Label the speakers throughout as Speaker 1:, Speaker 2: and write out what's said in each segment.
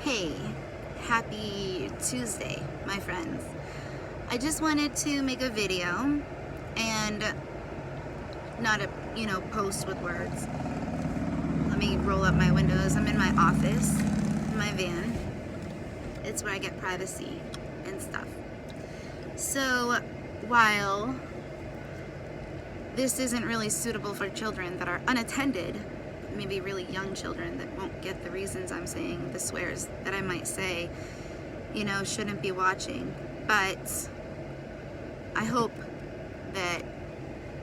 Speaker 1: Hey, happy Tuesday, my friends. I just wanted to make a video and not post with words. Let me roll up my windows. I'm in my office, in my van. It's where I get privacy and stuff. So, while this isn't really suitable for children that are unattended, maybe really young children that won't get the reasons I'm saying, the swears that I might say, shouldn't be watching. But I hope that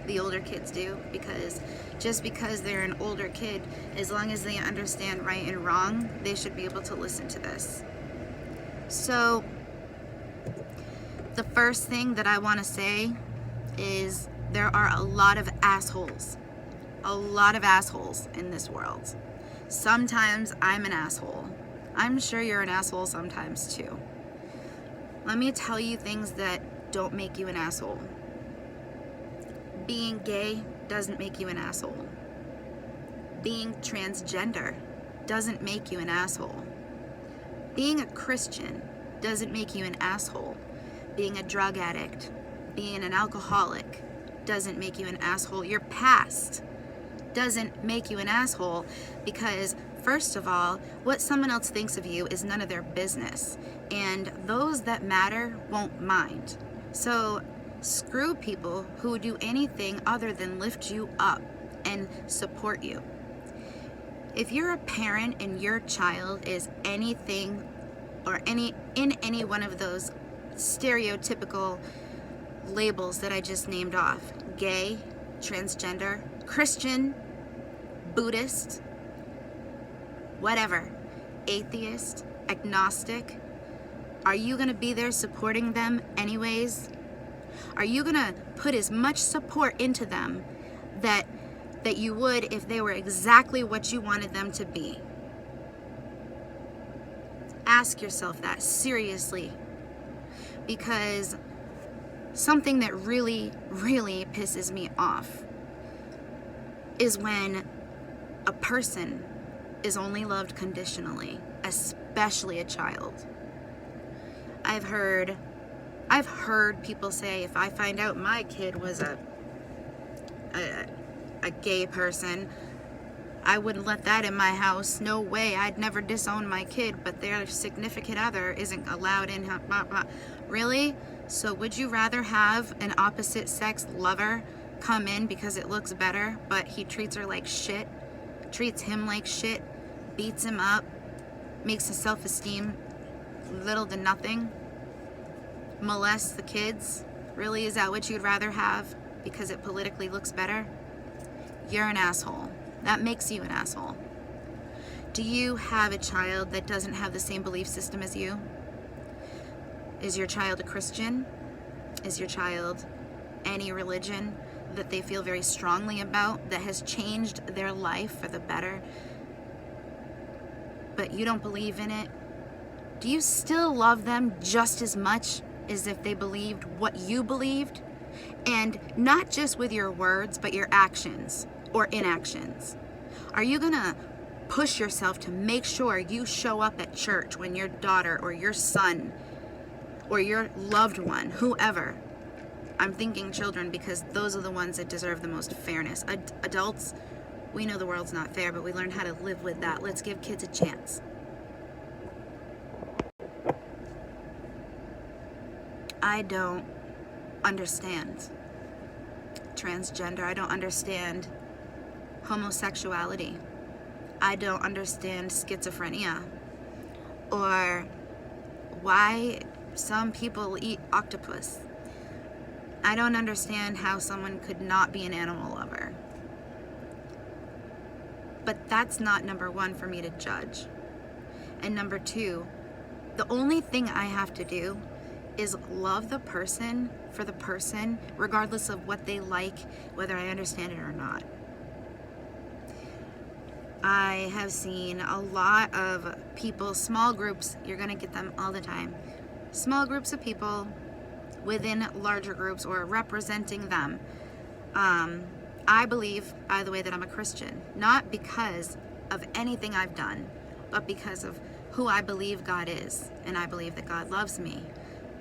Speaker 1: the older kids do, because just because they're an older kid, as long as they understand right and wrong, they should be able to listen to this. So, the first thing that I want to say is there are a lot of assholes. A lot of assholes in this world. Sometimes I'm an asshole. I'm sure you're an asshole sometimes too. Let me tell you things that don't make you an asshole. Being gay doesn't make you an asshole. Being transgender doesn't make you an asshole. Being a Christian doesn't make you an asshole. Being a drug addict, being an alcoholic doesn't make you an asshole. Your past doesn't make you an asshole, because first of all, what someone else thinks of you is none of their business, and those that matter won't mind. So screw people who do anything other than lift you up and support you. If you're a parent and your child is anything or in any one of those stereotypical labels that I just named off, gay, transgender, Christian, Buddhist, whatever, atheist, agnostic, are you going to be there supporting them anyways? Are you going to put as much support into them that you would if they were exactly what you wanted them to be? Ask yourself that seriously, because something that really, really pisses me off is when a person is only loved conditionally, especially a child. I've heard people say, if I find out my kid was a gay person, I wouldn't let that in my house. No way, I'd never disown my kid, but their significant other isn't allowed in. Really? So would you rather have an opposite sex lover come in because it looks better, but he treats her like shit, treats him like shit, beats him up, makes his self-esteem little to nothing, molests the kids? Really? Is that what you'd rather have because it politically looks better? You're an asshole. That makes you an asshole. Do you have a child that doesn't have the same belief system as you? Is your child a Christian? Is your child any religion that they feel very strongly about, that has changed their life for the better, but you don't believe in it? Do you still love them just as much as if they believed what you believed? And not just with your words, but your actions or inactions. Are you gonna push yourself to make sure you show up at church when your daughter or your son or your loved one, whoever, I'm thinking children because those are the ones that deserve the most fairness. Adults, we know the world's not fair, but we learn how to live with that. Let's give kids a chance. I don't understand transgender. I don't understand homosexuality. I don't understand schizophrenia, or why some people eat octopus. I don't understand how someone could not be an animal lover. But that's not number one for me to judge. And number two, the only thing I have to do is love the person for the person, regardless of what they like, whether I understand it or not. I have seen a lot of people, small groups, you're gonna get them all the time, small groups of people within larger groups or representing them. I believe, by the way, that I'm a Christian, not because of anything I've done, but because of who I believe God is. And I believe that God loves me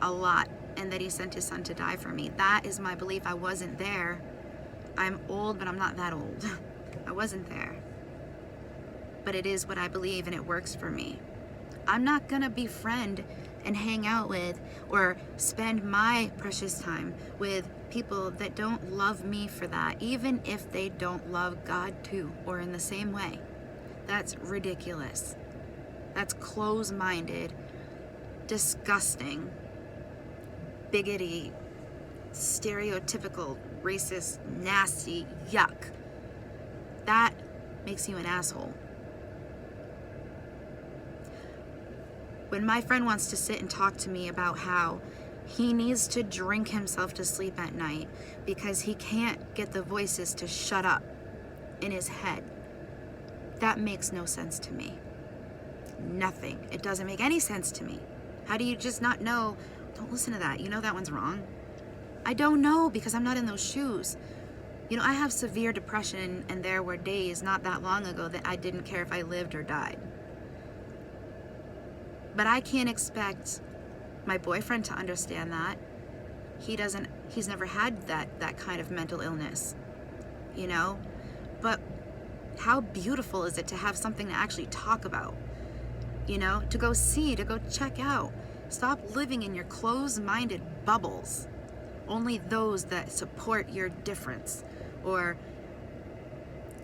Speaker 1: a lot and that he sent his son to die for me. That is my belief. I wasn't there. I'm old, but I'm not that old. I wasn't there. But it is what I believe and it works for me. I'm not gonna befriend and hang out with or spend my precious time with people that don't love me for that, even if they don't love God too, or in the same way. That's ridiculous. That's close-minded, disgusting, bigoty, stereotypical, racist, nasty, yuck. That makes you an asshole. When my friend wants to sit and talk to me about how he needs to drink himself to sleep at night because he can't get the voices to shut up in his head, that makes no sense to me. Nothing. It doesn't make any sense to me. How do you just not know? Don't listen to that. You know that one's wrong. I don't know because I'm not in those shoes. You know, I have severe depression, and there were days not that long ago that I didn't care if I lived or died. But I can't expect my boyfriend to understand that. He's never had that kind of mental illness, you know? But how beautiful is it to have something to actually talk about, you know? To go see, to go check out. Stop living in your closed-minded bubbles. Only those that support your difference or,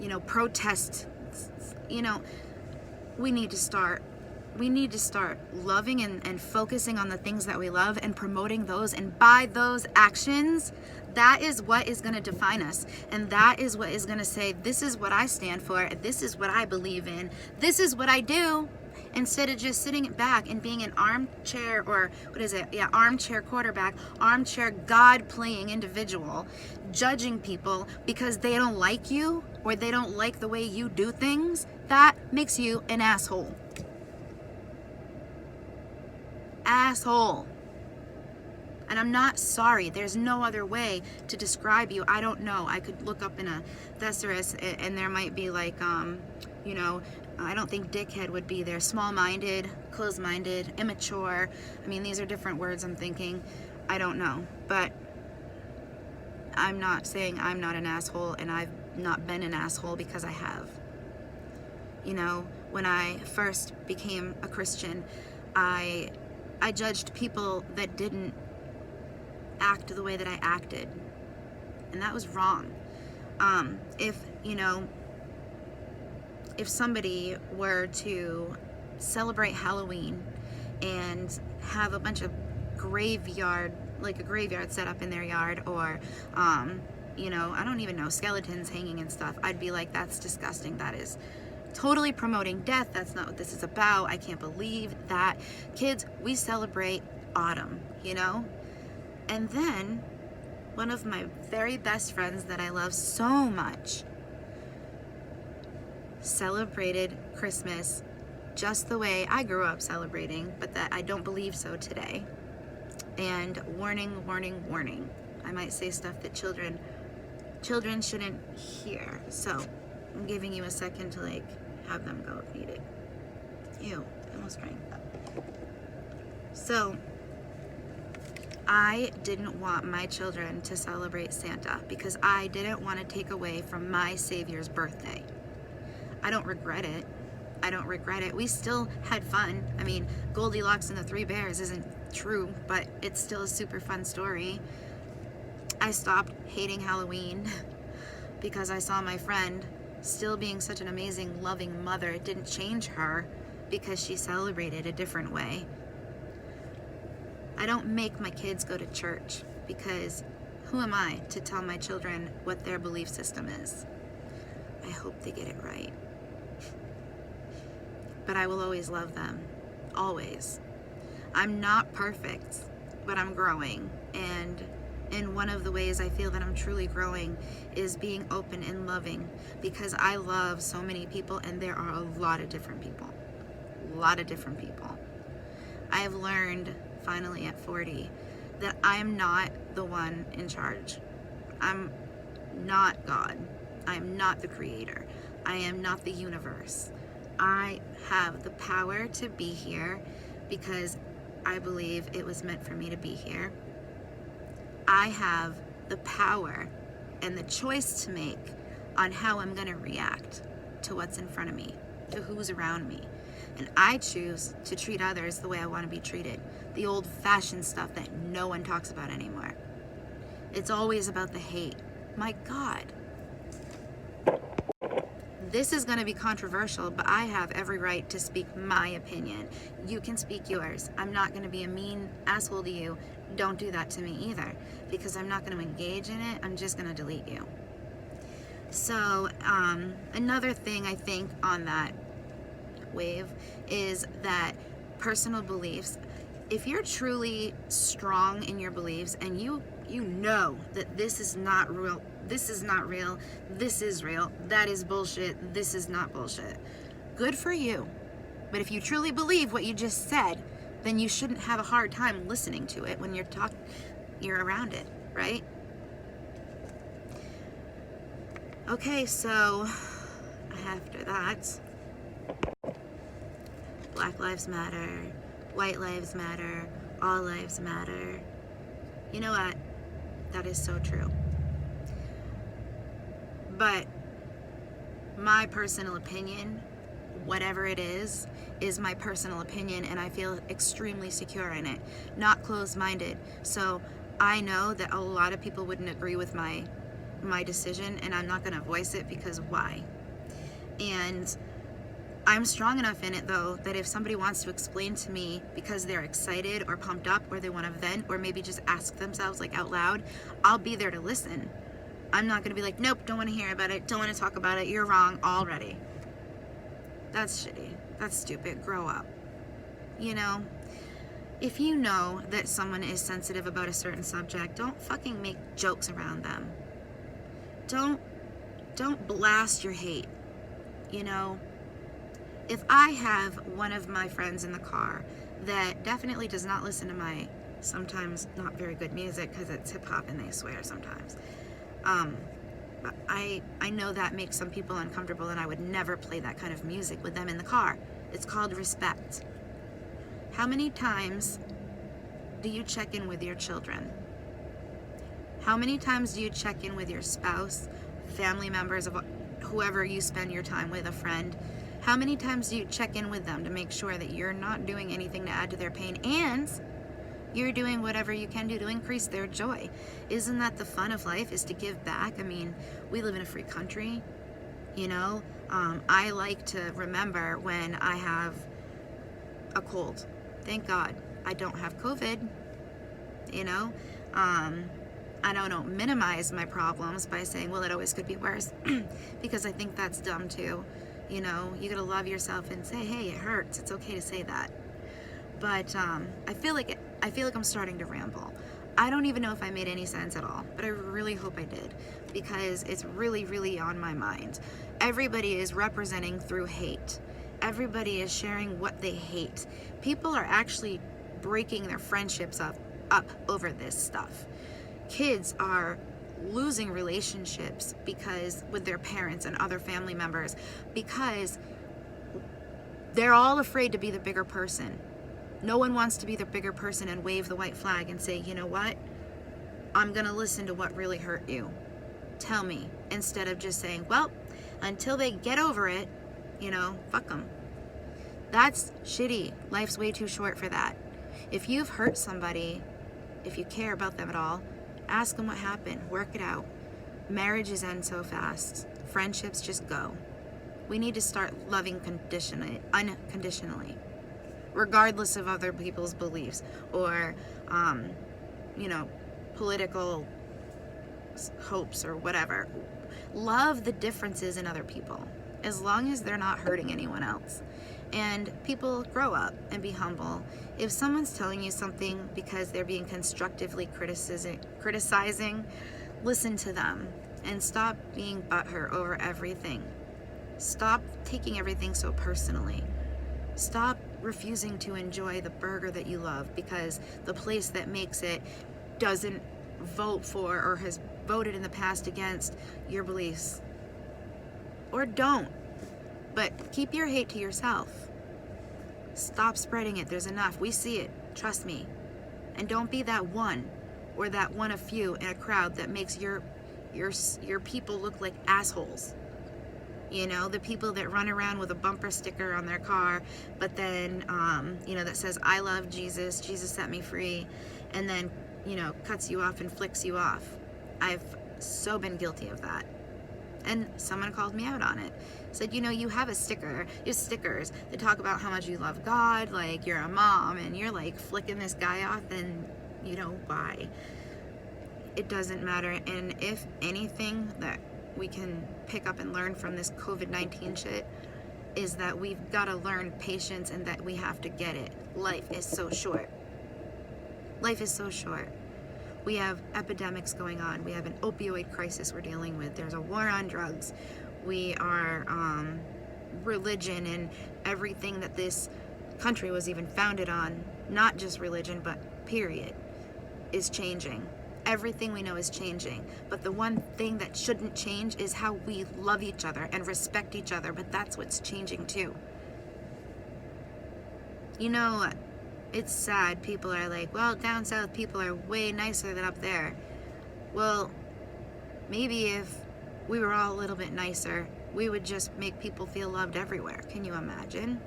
Speaker 1: you know, protest, you know, we need to start loving and focusing on the things that we love and promoting those. And by those actions, that is what is going to define us. And that is what is going to say, this is what I stand for. This is what I believe in. This is what I do. Instead of just sitting back and being an armchair, or armchair quarterback, armchair God-playing individual, judging people because they don't like you or they don't like the way you do things, that makes you an asshole. Asshole. And I'm not sorry. There's no other way to describe you. I don't know. I could look up in a thesaurus and there might be like, you know, I don't think dickhead would be there. Small-minded, closed-minded, immature. I mean, these are different words I'm thinking. I don't know. But I'm not saying I'm not an asshole, and I've not been an asshole because I have. You know, when I first became a Christian, I judged people that didn't act the way that I acted. And that was wrong. If somebody were to celebrate Halloween and have a bunch of graveyard set up in their yard, or, you know, I don't even know, skeletons hanging and stuff, I'd be like, that's disgusting. That is totally promoting death. That's not what this is about. I can't believe that. Kids, we celebrate autumn, you know? And then one of my very best friends that I love so much celebrated Christmas just the way I grew up celebrating, but that I don't believe so today. And warning, warning, warning. I might say stuff that children shouldn't hear. So I'm giving you a second to like have them go if needed. Ew, I almost drank that. So I didn't want my children to celebrate Santa because I didn't want to take away from my Savior's birthday. I don't regret it. I don't regret it. We still had fun. I mean, Goldilocks and the Three Bears isn't true, but it's still a super fun story. I stopped hating Halloween because I saw my friend still being such an amazing, loving mother. It didn't change her because she celebrated a different way. I don't make my kids go to church because who am I to tell my children what their belief system is? I hope they get it right. But I will always love them. Always. I'm not perfect, but I'm growing. And one of the ways I feel that I'm truly growing is being open and loving, because I love so many people, and there are a lot of different people. A lot of different people. I have learned, finally at 40, that I'm not the one in charge. I'm not God. I am not the creator. I am not the universe. I have the power to be here because I believe it was meant for me to be here. I have the power and the choice to make on how I'm going to react to what's in front of me, to who's around me. And I choose to treat others the way I want to be treated. The old-fashioned stuff that no one talks about anymore. It's always about the hate. My God. This is going to be controversial, but I have every right to speak my opinion. You can speak yours. I'm not going to be a mean asshole to you. Don't do that to me either, because I'm not going to engage in it. I'm just going to delete you. So, another thing I think on that wave is that personal beliefs, if you're truly strong in your beliefs and you know that this is not real, this is real, that is bullshit, this is not bullshit, good for you. But if you truly believe what you just said, then you shouldn't have a hard time listening to it when you're around it, right? Okay, so after that, Black Lives Matter, White Lives Matter, all lives matter. You know what? That is so true. But my personal opinion, whatever it is my personal opinion, and I feel extremely secure in it, not closed-minded. So I know that a lot of people wouldn't agree with my decision, and I'm not going to voice it because why? And I'm strong enough in it, though, that if somebody wants to explain to me because they're excited or pumped up or they want to vent or maybe just ask themselves like out loud, I'll be there to listen. I'm not going to be like, nope, don't want to hear about it, don't want to talk about it, you're wrong already. That's shitty. That's stupid. Grow up. You know? If you know that someone is sensitive about a certain subject, don't fucking make jokes around them. Don't blast your hate. You know? If I have one of my friends in the car that definitely does not listen to my sometimes not very good music because it's hip-hop and they swear sometimes, I know that makes some people uncomfortable, and I would never play that kind of music with them in the car. It's called respect. How many times do you check in with your children? How many times do you check in with your spouse, family members, of whoever you spend your time with, a friend? How many times do you check in with them to make sure that you're not doing anything to add to their pain and you're doing whatever you can do to increase their joy? Isn't that the fun of life, is to give back? I mean, we live in a free country, you know? I like to remember when I have a cold. Thank God I don't have COVID, you know? I don't minimize my problems by saying, well, it always could be worse, because I think that's dumb too. You know, you gotta love yourself and say, hey, it hurts. It's okay to say that. But I feel like I'm starting to ramble. I don't even know if I made any sense at all, but I really hope I did, because it's really, really on my mind. Everybody is representing through hate. Everybody is sharing what they hate. People are actually breaking their friendships up over this stuff. Kids are losing relationships because with their parents and other family members because they're all afraid to be the bigger person. No one wants to be the bigger person and wave the white flag and say, you know what? I'm gonna listen to what really hurt you. Tell me, instead of just saying, well, until they get over it, you know, fuck them. That's shitty. Life's way too short for that. If you've hurt somebody, if you care about them at all, ask them what happened. Work it out. Marriages end so fast. Friendships just go. We need to start loving unconditionally, regardless of other people's beliefs or, you know, political hopes or whatever. Love the differences in other people, as long as they're not hurting anyone else. And people grow up and be humble. If someone's telling you something because they're being constructively criticizing, listen to them and stop being butthurt over everything. Stop taking everything so personally. Stop refusing to enjoy the burger that you love because the place that makes it doesn't vote for or has voted in the past against your beliefs. Or don't. But keep your hate to yourself. Stop spreading it. There's enough. We see it. Trust me. And don't be that one or that one of few in a crowd that makes your people look like assholes. You know, the people that run around with a bumper sticker on their car, but then, you know, that says, I love Jesus, Jesus set me free, and then, you know, cuts you off and flicks you off. I've so been guilty of that. And someone called me out on it. Said, you know, you have a sticker, you have stickers that talk about how much you love God, like you're a mom, and you're like flicking this guy off, and you know, why? It doesn't matter. And if anything that we can pick up and learn from this COVID-19 shit is that we've got to learn patience and that we have to get it. Life is so short. Life is so short. We have epidemics going on. We have an opioid crisis we're dealing with. There's a war on drugs. We are religion and everything that this country was even founded on, not just religion, but period, is changing. Everything we know is changing. But the one thing that shouldn't change is how we love each other and respect each other. But that's what's changing too. You know, it's sad. People are like, well, down south people are way nicer than up there. Well, maybe if we were all a little bit nicer, we would just make people feel loved everywhere. Can you imagine?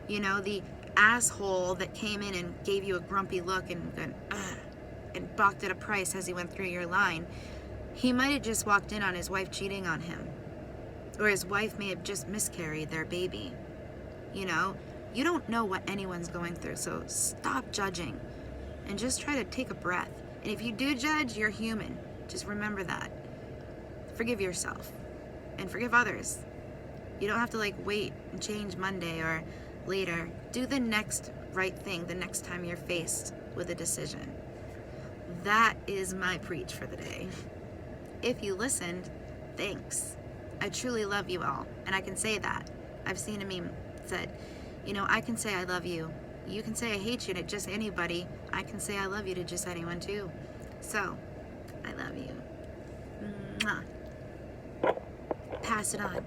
Speaker 1: You know, the asshole that came in and gave you a grumpy look and balked at a price as he went through your line, he might have just walked in on his wife cheating on him. Or his wife may have just miscarried their baby. You know, you don't know what anyone's going through, so stop judging and just try to take a breath. And if you do judge, you're human. Just remember that. Forgive yourself and forgive others. You don't have to like wait and change Monday or later. Do the next right thing the next time you're faced with a decision. That is my preach for the day. If you listened, thanks. I truly love you all, and I can say that. I've seen a meme that said, you know, I can say I love you. You can say I hate you to just anybody. I can say I love you to just anyone too. So, I love you. Mwah. Pass it on.